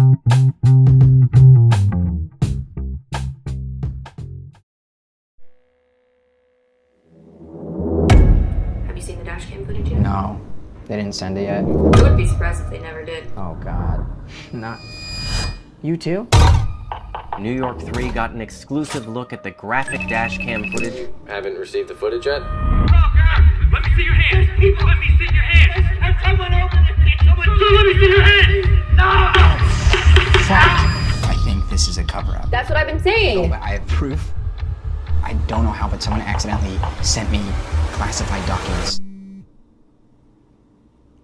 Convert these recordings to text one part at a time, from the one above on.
Have you seen the dashcam footage yet? No, they didn't send it yet. I would be surprised if they never did. Oh God, not you too? New York 3 got an exclusive look at the graphic dashcam footage. Haven't received the footage yet? Let me see your hands! People, let me see your hands! Have someone open this thing! Someone let me see your hands! No! Fuck! I think this is a cover-up. That's what I've been saying. No, but I have proof. I don't know how, but someone accidentally sent me classified documents.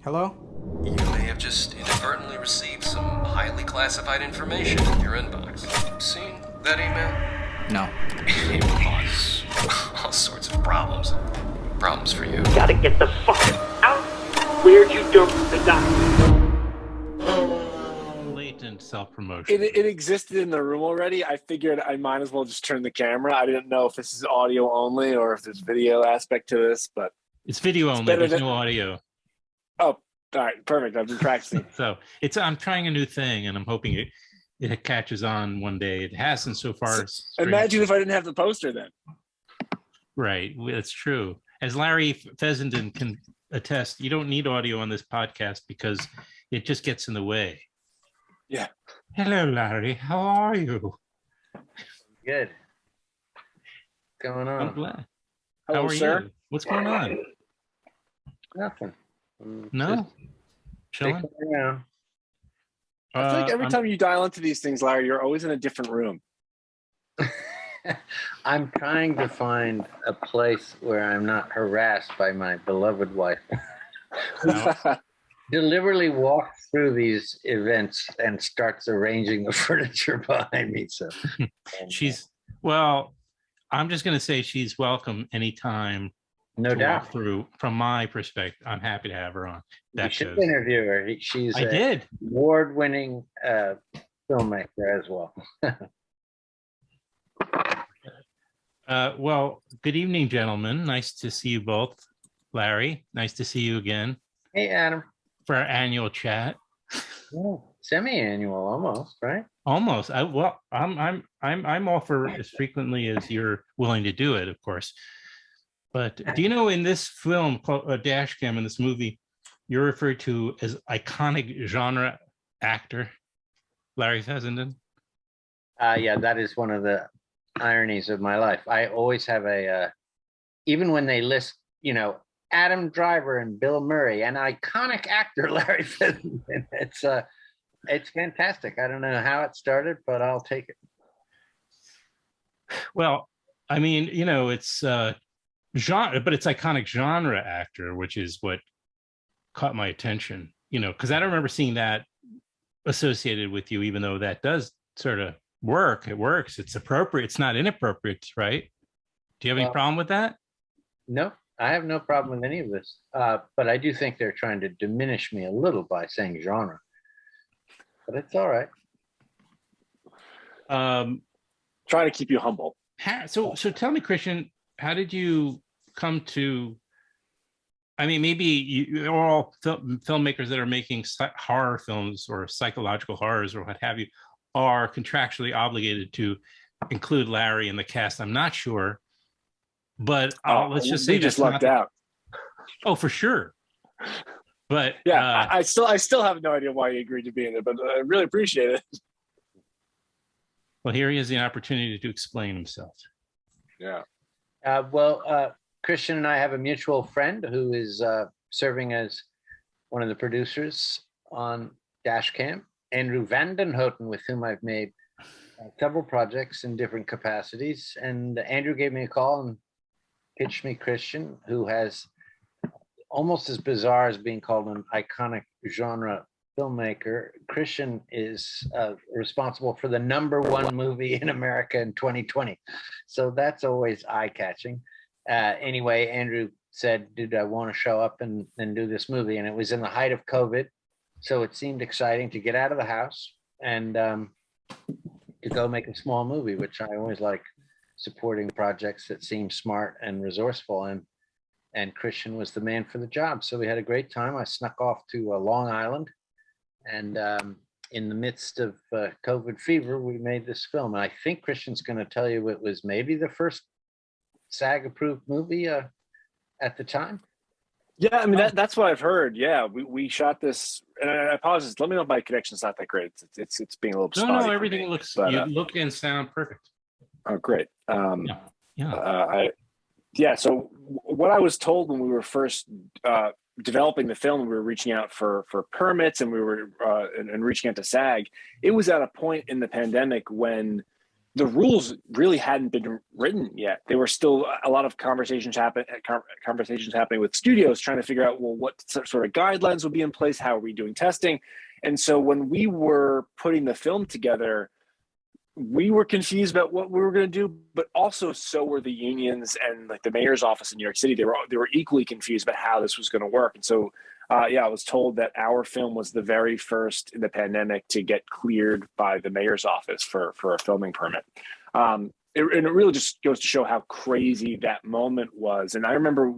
Hello? You may have just inadvertently received some highly classified information in your inbox. Seen that email? No. It will cause all sorts of problems. Problems for you. Gotta get the fuck out! Where'd you dump the document? Blatant self-promotion. It existed in the room already. I figured I might as well just turn the camera. I didn't know if this is audio only or if there's video aspect to this, but It's video only. There's no audio. oh, all right, perfect. I've been practicing. So I'm trying a new thing, and I'm hoping it catches on one day. It hasn't so far. Imagine if I didn't have the poster then. Right, that's true. As Larry Fessenden can attest, you don't need audio on this podcast because it just gets in the way. Yeah. Hello, Larry. How are you? Good. What's going on? I'm glad. Hello, How are sir. you? What's going on? Nothing. No? Chilling? Sticking around. I feel like every time you dial into these things, Larry, you're always in a different room. I'm trying to find a place where I'm not harassed by my beloved wife. Deliberately walks through these events and starts arranging the furniture behind me. So well, I'm just going to say she's welcome anytime. No doubt. Walk through, from my perspective, I'm happy to have her on. You should interview her. She's an award-winning filmmaker as well. Well, good evening, gentlemen. Nice to see you both. Larry, nice to see you again. Hey, Adam. For our annual chat. Oh, semi-annual almost, right? Almost. I'm all for as frequently as you're willing to do it, of course. But do you know in this film called Dashcam, in this movie, you're referred to as iconic genre actor, Larry Fessenden? Yeah, that is one of the ironies of my life. I always have even when they list, Adam Driver and Bill Murray, an iconic actor, Larry Fessenden. It's fantastic. I don't know how it started, but I'll take it. Well, I mean, it's genre, but it's iconic genre actor, which is what caught my attention, because I don't remember seeing that associated with you, even though that does sort of work. It works. It's appropriate. It's not inappropriate, right? Do you have any problem with that? No, I have no problem with any of this. But I do think they're trying to diminish me a little by saying genre. But it's all right. Trying to keep you humble. So tell me, Christian, how did you come to? I mean, maybe you're all filmmakers that are making horror films or psychological horrors or what have you are contractually obligated to include Larry in the cast. I'm not sure, but let's just say you just lucked out. Oh, for sure. But yeah, I still have no idea why you agreed to be in it, but I really appreciate it. Well, here he has the opportunity to explain himself. Yeah. Christian and I have a mutual friend who is serving as one of the producers on Dashcam, Andrew Vandenhouten, with whom I've made several projects in different capacities. And Andrew gave me a call and pitched me Christian, who has almost as bizarre as being called an iconic genre filmmaker. Christian is responsible for the #1 movie in America in 2020. So that's always eye-catching. Anyway, Andrew said, did I want to show up and do this movie? And it was in the height of COVID. So it seemed exciting to get out of the house and to go make a small movie, which I always like, supporting projects that seem smart and resourceful. And Christian was the man for the job. So we had a great time. I snuck off to Long Island and in the midst of COVID fever, we made this film. And I think Christian's going to tell you it was maybe the first SAG-approved movie at the time. Yeah, I mean that's what I've heard. Yeah, we shot this, and I apologize. Let me know if my connection's not that great. It's being a little spotty. No, for everything me, looks, but, you look and sound perfect. Oh, great. Yeah. So what I was told when we were first developing the film, we were reaching out for permits, and we were and reaching out to SAG. It was at a point in the pandemic when the rules really hadn't been written yet. There were still a lot of conversations happening with studios trying to figure out, well, what sort of guidelines would be in place? How are we doing testing? And so when we were putting the film together, we were confused about what we were going to do, but also so were the unions and like the mayor's office in New York City. They were equally confused about how this was going to work. And so, I was told that our film was the very first in the pandemic to get cleared by the mayor's office for a filming permit. And it really just goes to show how crazy that moment was. And I remember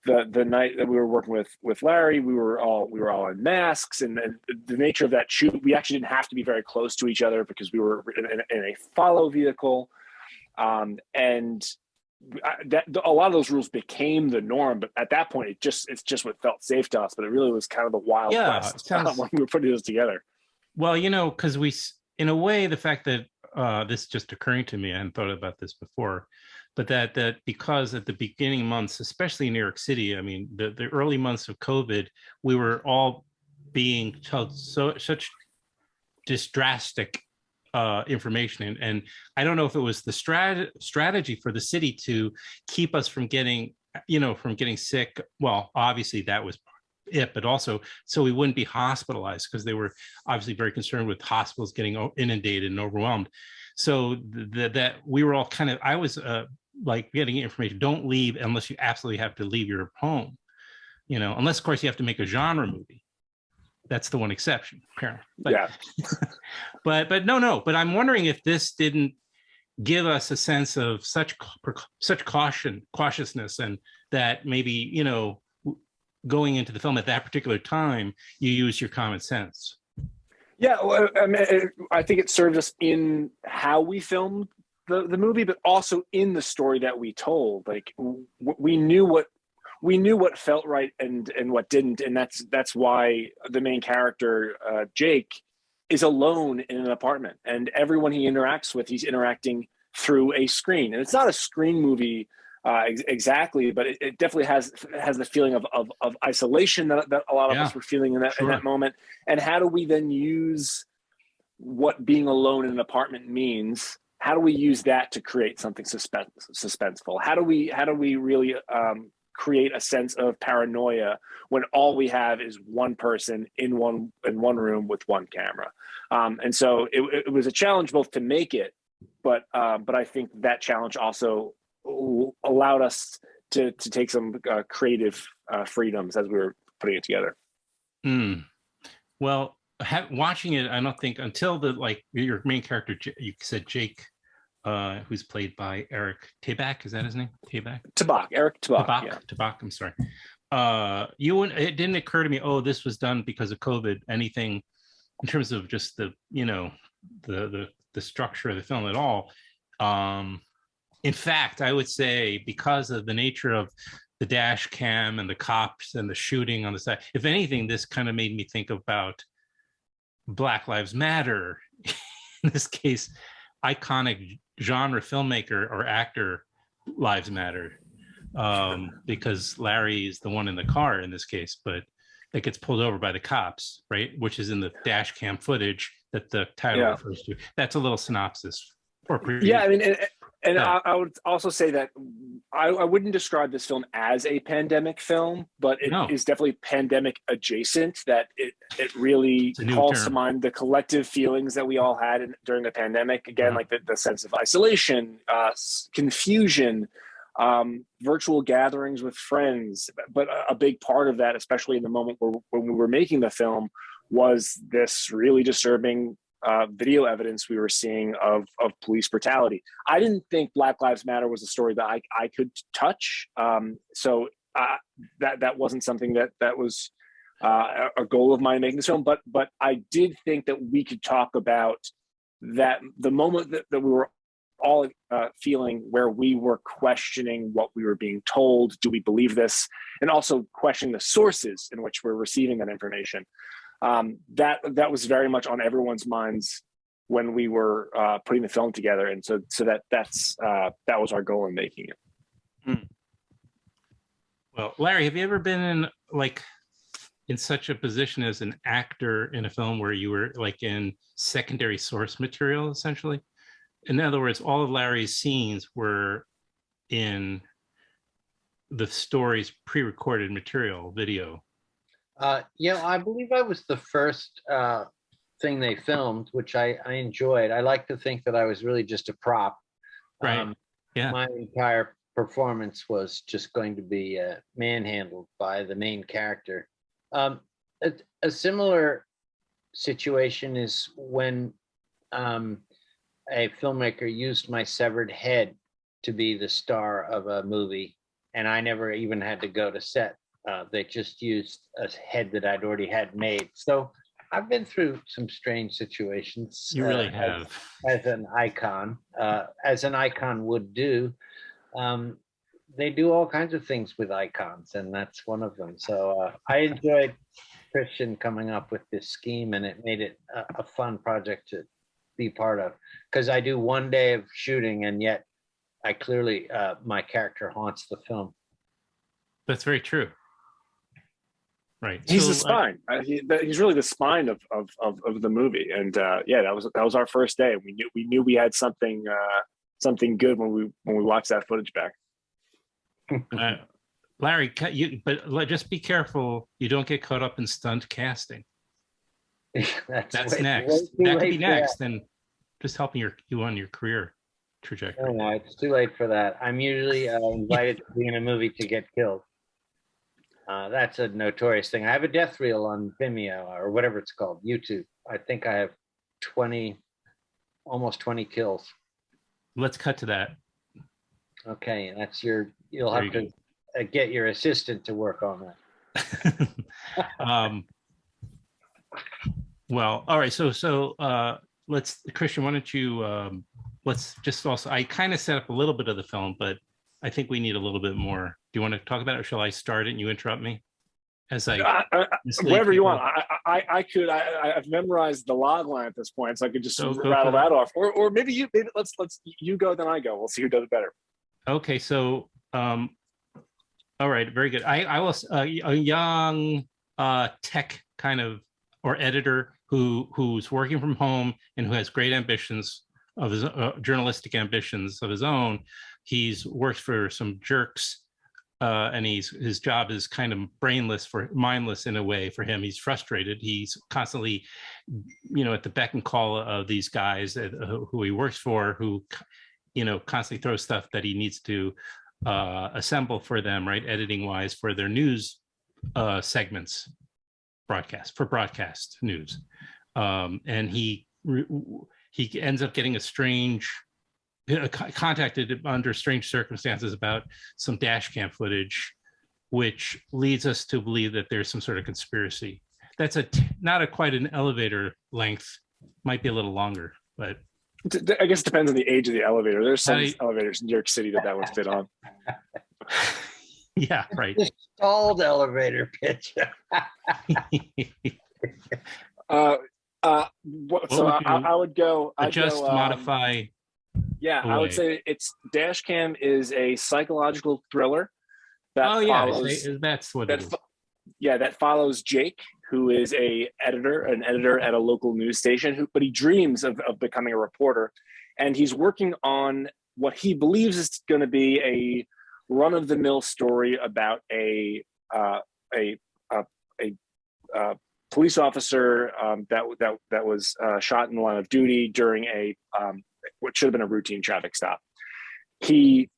the night that we were working with Larry, we were all in masks, and the nature of that shoot, we actually didn't have to be very close to each other because we were in a follow vehicle, and a lot of those rules became the norm. But at that point, it's just what felt safe to us. But it really was kind of the wild west when we were putting this together. Well, because in a way, the fact that this is just occurring to me, I hadn't thought about this before, but that because at the beginning months, especially in New York City, I mean, the early months of COVID, we were all being told such just drastic information, and I don't know if it was the strategy for the city to keep us from getting sick. Well, obviously that was it, but also so we wouldn't be hospitalized, because they were obviously very concerned with hospitals getting inundated and overwhelmed. So that we were all kind of, I was like getting information, don't leave unless you absolutely have to leave your home, unless of course you have to make a genre movie. That's the one exception, apparently. But, yeah. but I'm wondering if this didn't give us a sense of such cautiousness, and that maybe, going into the film at that particular time, you use your common sense. Yeah, well, I mean, I think it served us in how we filmed the movie, but also in the story that we told. Like we knew what felt right and what didn't, and that's why the main character Jake is alone in an apartment, and everyone he interacts with, he's interacting through a screen. And it's not a screen movie exactly, but it definitely has the feeling of isolation that a lot of us were feeling in that moment. And how do we then use what being alone in an apartment means? How do we use that to create something suspenseful? How do we really create a sense of paranoia when all we have is one person in one room with one camera? And so it was a challenge both to make it, but I think that challenge also allowed us to take some creative freedoms as we were putting it together. Well, watching it, I don't think until your main character, you said Jake, who's played by Eric Tabak, is that his name? Eric Tabak. Yeah. Tabak. I'm sorry. It didn't occur to me, this was done because of COVID. Anything in terms of just the structure of the film at all. In fact, I would say because of the nature of the dash cam and the cops and the shooting on the side, if anything, this kind of made me think about Black Lives Matter. In this case, iconic genre filmmaker or actor lives matter, because Larry is the one in the car in this case, but that gets pulled over by the cops, right? Which is in the dash cam footage that the title refers to. That's a little synopsis. Yeah, I mean, I would also say that I wouldn't describe this film as a pandemic film, but it is definitely pandemic adjacent. That it really calls to mind the collective feelings that we all had during the pandemic. Again, like the sense of isolation, confusion, virtual gatherings with friends. But a big part of that, especially in the moment when we were making the film, was this really disturbing video evidence we were seeing of police brutality. I didn't think Black Lives Matter was a story that I could touch. So that wasn't something that was a goal of mine making this film. But I did think that we could talk about that the moment that we were all feeling, where we were questioning what we were being told. Do we believe this? And also questioning the sources in which we're receiving that information. That was very much on everyone's minds when we were putting the film together. And so that was our goal in making it. Well, Larry, have you ever been in such a position as an actor in a film where you were like in secondary source material, essentially? In other words, all of Larry's scenes were in the story's pre-recorded material, video. Yeah, I believe I was the first thing they filmed, which I enjoyed. I like to think that I was really just a prop. Right. Yeah. My entire performance was just going to be manhandled by the main character. A similar situation is when a filmmaker used my severed head to be the star of a movie, and I never even had to go to set. They just used a head that I'd already had made. So I've been through some strange situations. You really have. As an icon would do. They do all kinds of things with icons, and that's one of them. So I enjoyed Christian coming up with this scheme, and it made it a fun project to be part of, because I do one day of shooting, and yet I clearly, my character haunts the film. That's very true. Right. He's the spine. He's really the spine of the movie. And yeah, that was our first day. We knew we had something good when we watched that footage back. Larry, but just be careful you don't get caught up in stunt casting. That's next. That could be next, and just helping you on your career trajectory. No, it's too late for that. I'm usually invited to be in a movie to get killed. That's a notorious thing. I have a death reel on Vimeo or whatever it's called, YouTube. I think I have almost 20 kills. Let's cut to that. Okay, you'll have to get your assistant to work on that. Well, all right. So Christian, why don't you, let's just also, I kind of set up a little bit of the film, but I think we need a little bit more. Do you want to talk about it, or shall I start it and you interrupt me? Whatever you want. I've memorized the log line at this point, so I could just rattle that off. Or maybe let's you go, then I go. We'll see who does it better. Okay. So, all right. Very good. I was a young tech kind of, or editor who's working from home and who has great ambitions of his journalistic ambitions of his own. He's worked for some jerks, and his job is kind of mindless in a way for him. He's frustrated. He's constantly, at the beck and call of these guys who he works for, who, constantly throw stuff that he needs to assemble for them, right, editing wise, for their news segments. Broadcast news, and he ends up getting contacted under strange circumstances about some Dashcam footage, which leads us to believe that there's some sort of conspiracy. That's not quite an elevator length, might be a little longer, but I guess it depends on the age of the elevator. There's some elevators in New York City that would fit on. Yeah, right. The stalled elevator pitch. I would go. Modify. Yeah, away. I would say Dashcam is a psychological thriller. That's what it is. That follows Jake, who is an editor at a local news station, but he dreams of becoming a reporter, and he's working on what he believes is going to be a run-of-the-mill story about a police officer that was shot in the line of duty during what should have been a routine traffic stop. He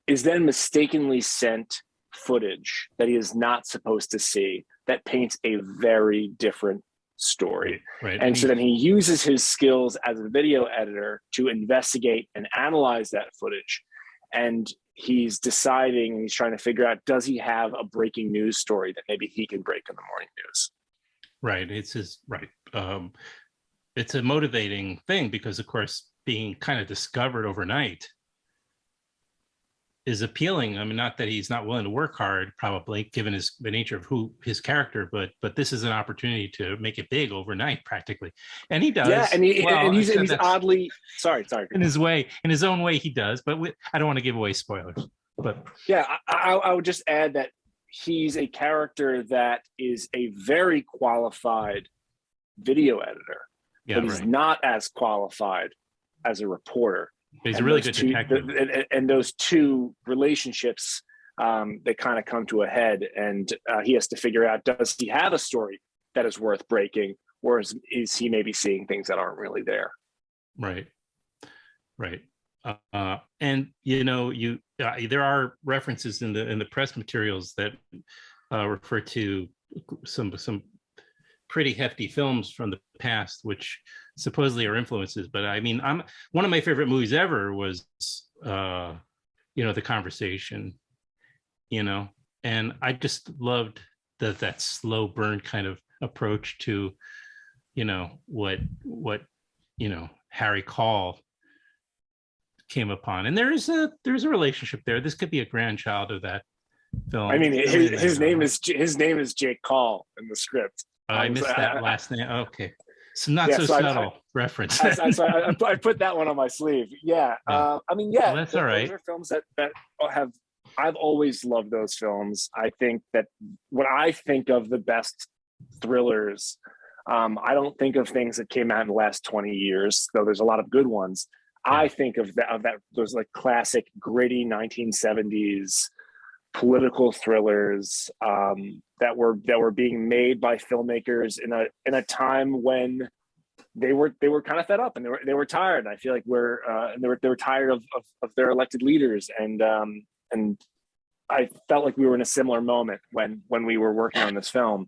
is then mistakenly sent footage that he is not supposed to see that paints a very different story. Right. And so then he uses his skills as a video editor to investigate and analyze that footage. And he's deciding, he's trying to figure out, does he have a breaking news story that maybe he can break in the morning news? Right. It's his right. It's a motivating thing because, of course, being kind of discovered overnight is appealing. I mean, not that he's not willing to work hard, probably, given the nature of his character, but this is an opportunity to make it big overnight, practically, and he does. Yeah, and he's oddly sorry in his own way, he does. But I don't want to give away spoilers. But yeah, I would just add that he's a character that is a very qualified video editor, but he's not as qualified as a reporter. But he's a really good detective. And those two relationships, they kind of come to a head, and he has to figure out, does he have a story that is worth breaking, or is he maybe seeing things that aren't really there? Right. And there are references in the press materials that refer to some pretty hefty films from the past, which supposedly are influences. But I mean, one of my favorite movies ever was The Conversation, and I just loved that slow burn kind of approach to what Harry Call came upon. And there's a relationship there. This could be a grandchild of that film. I mean, his name is Jake Call in the script. I missed that last name. Okay, so not so subtle reference. I put that one on my sleeve. Yeah. Well, that's all right. Those are films that have. I've always loved those films. I think that when I think of the best thrillers, I don't think of things that came out in the last 20 years, though there's a lot of good ones. Yeah. I think of those like classic gritty 1970s political thrillers that were being made by filmmakers in a time when they were kind of fed up, and they were tired. I feel like they were tired of their elected leaders, and I felt like we were in a similar moment when we were working on this film,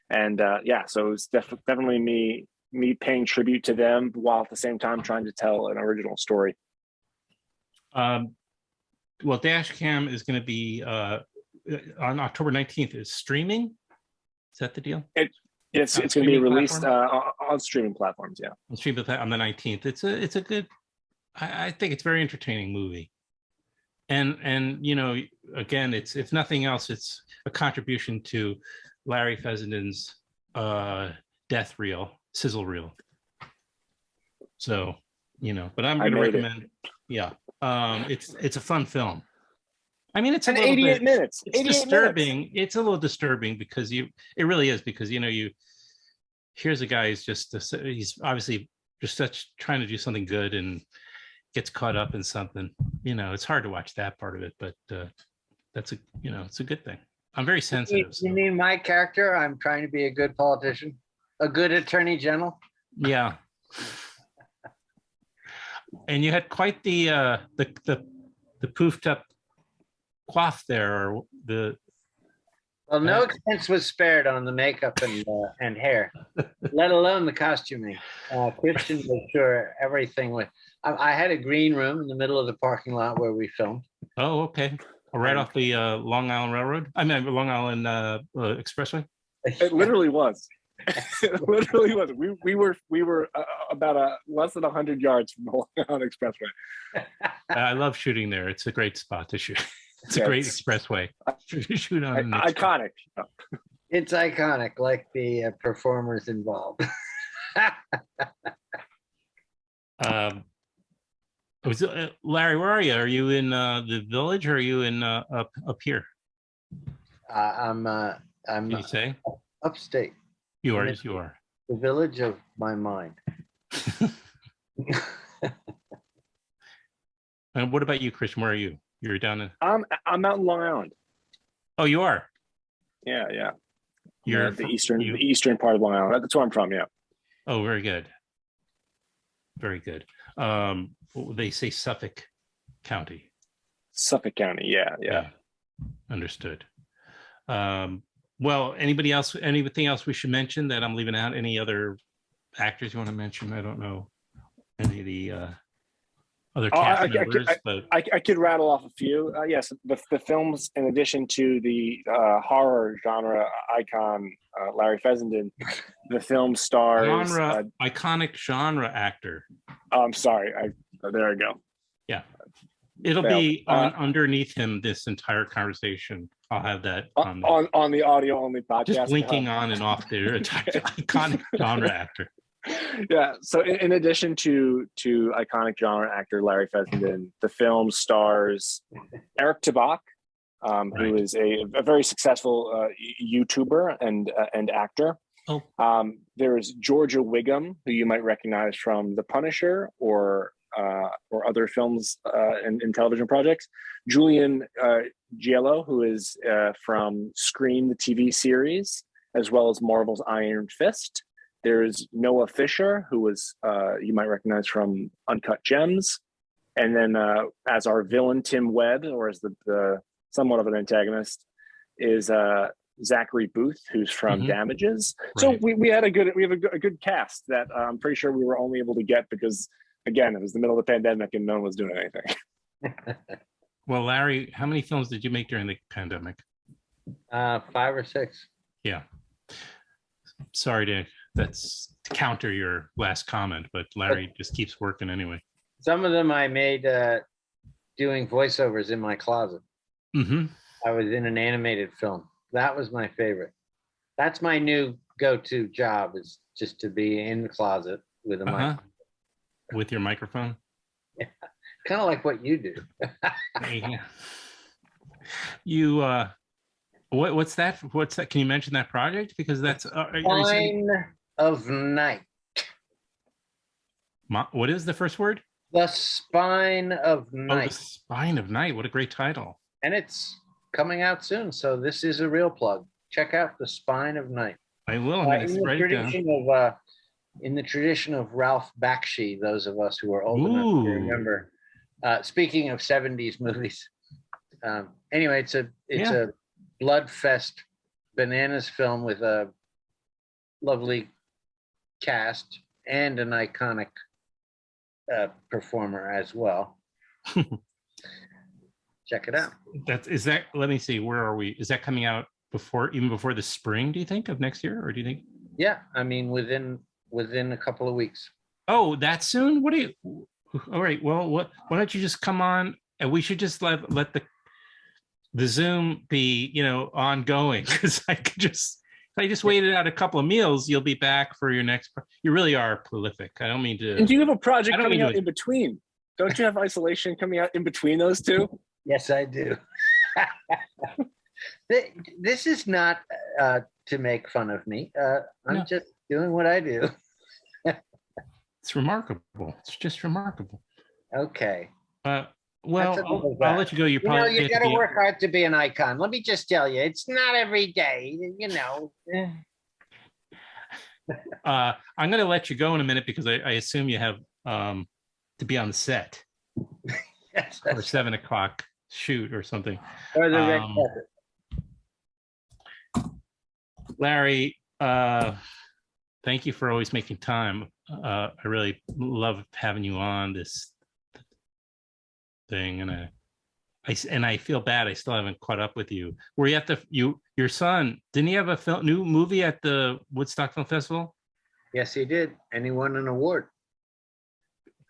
and so it was definitely me paying tribute to them while at the same time trying to tell an original story. Well, Dashcam is going to be on October 19th. Is streaming? Is that the deal? It's going to be released on streaming platforms. Yeah, on streaming on the 19th. It's a good. I think it's a very entertaining movie, and again, it's if nothing else, it's a contribution to Larry Fessenden's death reel, sizzle reel. So but I'm going to recommend. Yeah. It's a fun film. I mean, it's 88 minutes. It's disturbing. Minutes. It's a little disturbing because it really is, because here's a guy who's he's obviously just trying to do something good and gets caught up in something. It's hard to watch that part of it, but that's it's a good thing. I'm very sensitive. You mean my character? I'm trying to be a good politician, a good attorney general. Yeah. And you had quite the poofed up coif there, or the. Well, no expense was spared on the makeup and hair, let alone the costuming. Christian was sure everything was. I had a green room in the middle of the parking lot where we filmed. Oh, okay. Right off the Long Island Railroad. I mean, Long Island Expressway. It literally was. It literally was. We were about less than 100 yards from the Long Island Expressway. I love shooting there. It's a great spot to shoot. It's a great expressway. Shoot on. Iconic. It's iconic, like the performers involved. Larry, where are you? Are you in the village, or are you in up here? I'm. Can you say? Upstate. You are. Yes, you are. The village of my mind. And what about you, Christian? Where are you? You're down in. I'm out in Long Island. Oh, you are. Yeah. You're the eastern part of Long Island. That's where I'm from. Yeah. Oh, very good. Very good. They say Suffolk County. Suffolk County. Yeah. Understood. Well, anything else we should mention that I'm leaving out? Any other actors you want to mention? I don't know. Any of the other Oh, cast members, but I could rattle off a few. Yes, the films, in addition to the horror genre icon Larry Fessenden, the film stars. iconic genre actor. I'm sorry. There I go. Yeah, it'll Failed. be on underneath him this entire conversation. I'll have that on there. on the audio only podcast. Just blinking on and off there. Iconic genre actor. Yeah. So in addition to iconic genre actor Larry Fessenden, the film stars Eric Tabak, who is a very successful YouTuber and actor. Oh. There is Georgia Wiggum, who you might recognize from The Punisher or other films and television projects. Julian Giello, who is from Scream, the TV series, as well as Marvel's Iron Fist. There's Noah Fisher, who was you might recognize from Uncut Gems, and then as our villain Tim Webb, or as the somewhat of an antagonist, is Zachary Booth, who's from Damages. So we have a good cast that I'm pretty sure we were only able to get because, again, it was the middle of the pandemic and no one was doing anything. Well, Larry, how many films did you make during the pandemic? 5 or 6. Yeah. Sorry to counter your last comment, but Larry just keeps working anyway. Some of them I made doing voiceovers in my closet. I was in an animated film. That was my favorite. That's my new go-to job, is just to be in the closet with a mic. With your microphone? Yeah. Kind of like what you do. Yeah. You what's that? Can you mention that project? Because that's Spine of Night. What is the first word? The Spine of Night. Oh, The Spine of Night. What a great title. And it's coming out soon, so this is a real plug. Check out The Spine of Night. I will. In the tradition of Ralph Bakshi, those of us who are old enough to remember. Speaking of 70s movies, anyway, it's a bloodfest bananas film with a lovely cast and an iconic performer as well. Check it out. Let me see, where are we? Is that coming out even before the spring, do you think, of next year? Or do you think? Yeah, I mean within a couple of weeks. Oh, that soon? All right, well, why don't you just come on, and we should just let the Zoom be, ongoing, because if I just waited out a couple of meals, you'll be back for your next. You really are prolific. I don't mean to. And do you have a project coming out in between? Don't you have Isolation coming out in between those two? Yes, I do. This is not to make fun of me. I'm just doing what I do. It's remarkable. It's just remarkable. Okay. Well, I'll let you go. You got to work hard to be an icon. Let me just tell you, it's not every day, I'm going to let you go in a minute because I assume you have to be on the set. Yes, or 7 o'clock shoot or something. Or the red carpet. Larry, thank you for always making time. I really love having you on this thing, and I feel bad I still haven't caught up with you. Were you at your son, didn't he have a new movie at the Woodstock Film Festival? Yes, he did, and he won an award.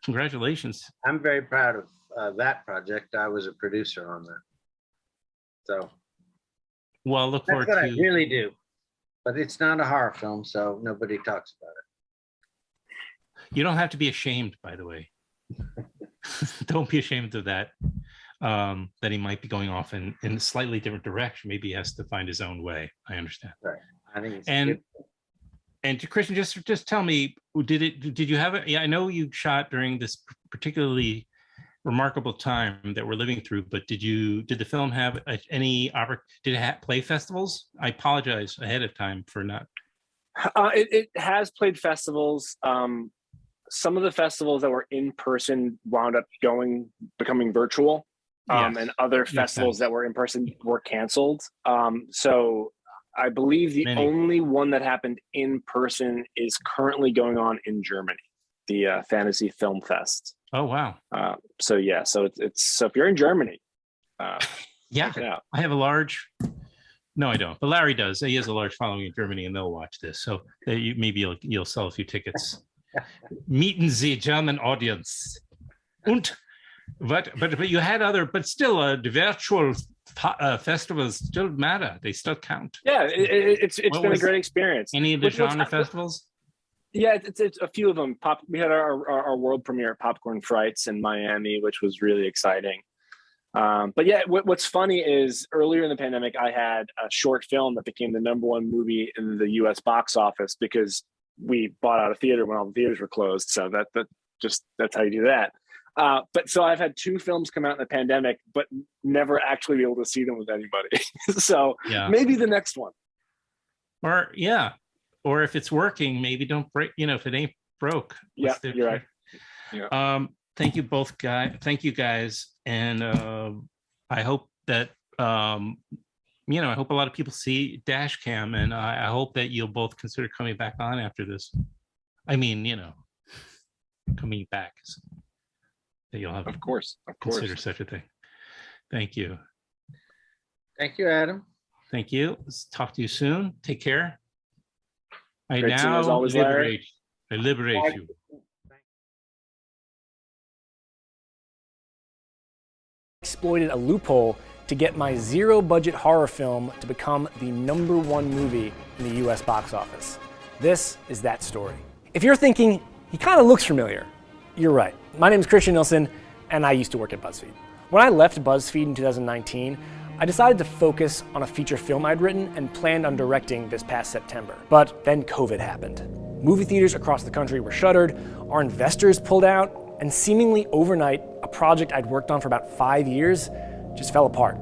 Congratulations. I'm very proud of that project. I was a producer on that. So well, look forward that's what to I really do. But it's not a horror film, so nobody talks about it. You don't have to be ashamed, by the way. Don't be ashamed of that. That he might be going off in a slightly different direction. Maybe he has to find his own way. I understand. Right. I think it's and to Christian, just tell me, did you have it? Yeah, I know you shot during this particularly remarkable time that we're living through, but did the film have any did it play festivals? I apologize ahead of time for not. It has played festivals. Some of the festivals that were in person wound up becoming virtual, and other festivals that were in person were canceled. So I believe the only one that happened in person is currently going on in Germany, the Fantasy Film Fest. Oh, wow. So if you're in Germany, Yeah, check it out. I have a large. No, I don't. But Larry does. He has a large following in Germany, and they'll watch this. So maybe you'll sell a few tickets. Meeten Sie German audience. Und but you had other, but still, the virtual festivals still matter. They still count. Yeah, it's been a great experience. Any of the genre festivals? Yeah, it's a few of them. We had our world premiere at Popcorn Frights in Miami, which was really exciting. But yeah, what's funny is earlier in the pandemic, I had a short film that became the #1 movie in the U.S. box office because we bought out a theater when all the theaters were closed. So that's how you do that. But so I've had 2 films come out in the pandemic, but never actually be able to see them with anybody. So maybe the next one. Or if it's working, maybe don't break. If it ain't broke. Yeah, you're right. Yeah. Thank you both, guys. Thank you guys, and I hope that I hope a lot of people see Dashcam, and I hope that you'll both consider coming back on after this. I mean, coming back. So that you'll have, of course, consider such a thing. Thank you. Thank you, Adam. Thank you. Let's talk to you soon. Take care. I Great seeing you now as always, Larry. liberate you. Exploited a loophole to get my zero-budget horror film to become the #1 movie in the US box office. This is that story. If you're thinking, he kind of looks familiar, you're right. My name is Christian Nilsson, and I used to work at Buzzfeed. When I left Buzzfeed in 2019, I decided to focus on a feature film I'd written and planned on directing this past September. But then COVID happened. Movie theaters across the country were shuttered, our investors pulled out, and seemingly overnight, a project I'd worked on for about 5 years just fell apart.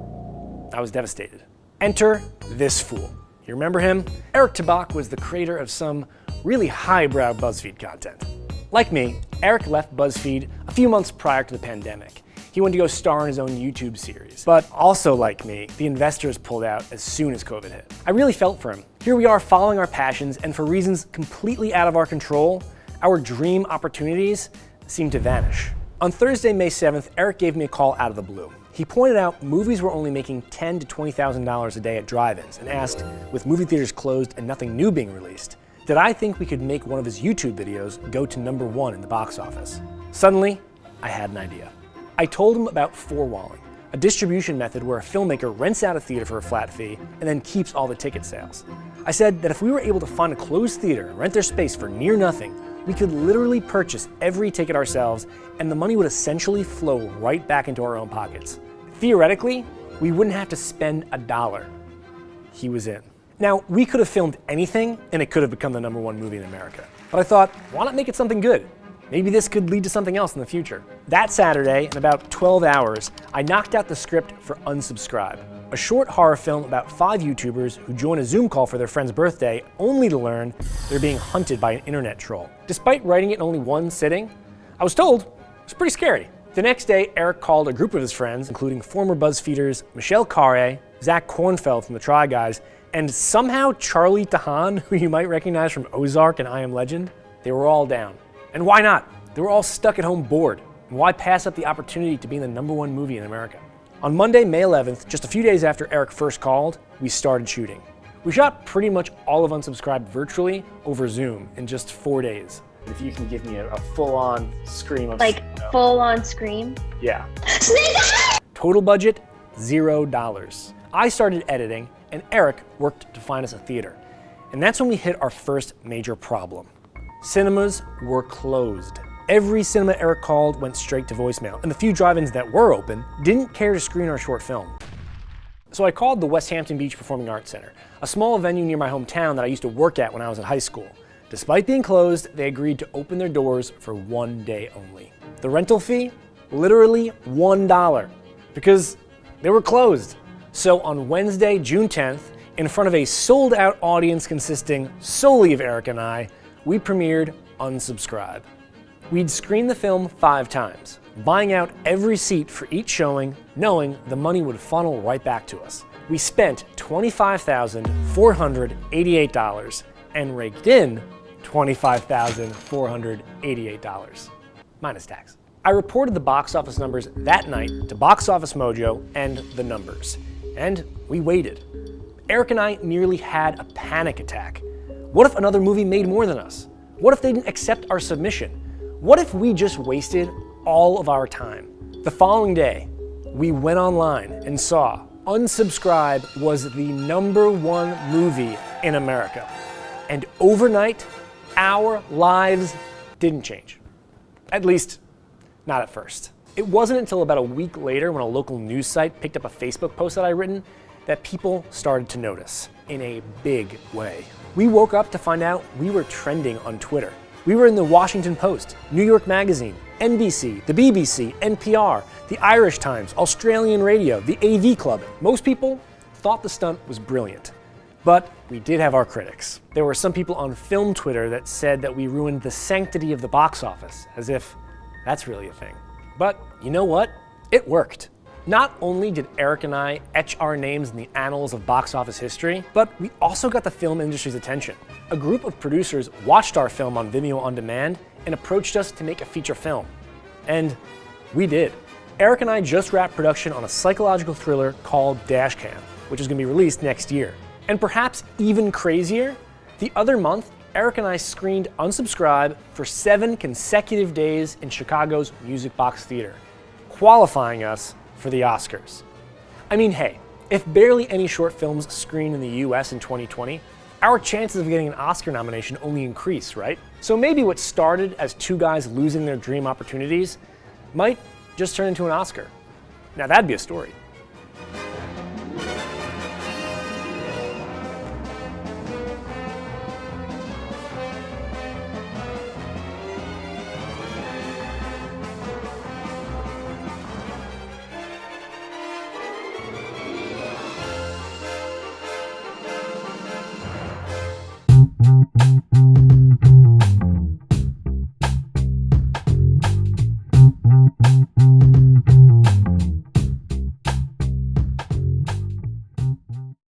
I was devastated. Enter this fool. You remember him? Eric Tabak was the creator of some really highbrow Buzzfeed content. Like me, Eric left Buzzfeed a few months prior to the pandemic. He went to go star in his own YouTube series. But also like me, the investors pulled out as soon as COVID hit. I really felt for him. Here we are following our passions, and for reasons completely out of our control, our dream opportunities seem to vanish. On Thursday, May 7th, Eric gave me a call out of the blue. He pointed out movies were only making $10,000 to $20,000 a day at drive-ins and asked, with movie theaters closed and nothing new being released, did I think we could make one of his YouTube videos go to #1 in the box office? Suddenly, I had an idea. I told him about four-walling, a distribution method where a filmmaker rents out a theater for a flat fee and then keeps all the ticket sales. I said that if we were able to find a closed theater and rent their space for near nothing, we could literally purchase every ticket ourselves, and the money would essentially flow right back into our own pockets. Theoretically, we wouldn't have to spend $1. He was in. Now, we could have filmed anything, and it could have become the #1 movie in America. But I thought, why not make it something good? Maybe this could lead to something else in the future. That Saturday, in about 12 hours, I knocked out the script for Unsubscribe, a short horror film about 5 YouTubers who join a Zoom call for their friend's birthday, only to learn they're being hunted by an internet troll. Despite writing it in only one sitting, I was told it was pretty scary. The next day, Eric called a group of his friends, including former BuzzFeeders Michelle Carre, Zach Kornfeld from the Try Guys, and somehow Charlie Tahan, who you might recognize from Ozark and I Am Legend. They were all down. And why not? They were all stuck at home bored. And why pass up the opportunity to be in the #1 movie in America? On Monday, May 11th, just a few days after Eric first called, we started shooting. We shot pretty much all of Unsubscribed virtually over Zoom in just 4 days. If you can give me a full-on scream of... Like, full-on scream? Yeah. Total budget, $0. I started editing, and Eric worked to find us a theater. And that's when we hit our first major problem. Cinemas were closed. Every cinema Eric called went straight to voicemail, and the few drive-ins that were open didn't care to screen our short film. So I called the West Hampton Beach Performing Arts Center, a small venue near my hometown that I used to work at when I was in high school. Despite being closed, they agreed to open their doors for 1 day only. The rental fee? Literally $1, because they were closed. So on Wednesday, June 10th, in front of a sold-out audience consisting solely of Eric and I, we premiered Unsubscribe. We'd screened the film 5 times, buying out every seat for each showing, knowing the money would funnel right back to us. We spent $25,488 and raked in $25,488, minus tax. I reported the box office numbers that night to Box Office Mojo and The Numbers, and we waited. Eric and I nearly had a panic attack. What if another movie made more than us? What if they didn't accept our submission? What if we just wasted all of our time? The following day, we went online and saw Unsubscribe was the #1 movie in America. And overnight, our lives didn't change. At least, not at first. It wasn't until about a week later, when a local news site picked up a Facebook post that I'd written, that people started to notice in a big way. We woke up to find out we were trending on Twitter. We were in the Washington Post, New York Magazine, NBC, the BBC, NPR, the Irish Times, Australian Radio, the AV Club. Most people thought the stunt was brilliant. But we did have our critics. There were some people on film Twitter that said that we ruined the sanctity of the box office, as if that's really a thing. But you know what? It worked. Not only did Eric and I etch our names in the annals of box office history, but we also got the film industry's attention. A group of producers watched our film on Vimeo On Demand and approached us to make a feature film. And we did. Eric and I just wrapped production on a psychological thriller called Dashcam, which is going to be released next year. And perhaps even crazier, the other month, Eric and I screened Unsubscribe for 7 consecutive days in Chicago's Music Box Theater, qualifying us for the Oscars. I mean, hey, if barely any short films screen in the US in 2020, our chances of getting an Oscar nomination only increase, right? So maybe what started as 2 guys losing their dream opportunities might just turn into an Oscar. Now that'd be a story.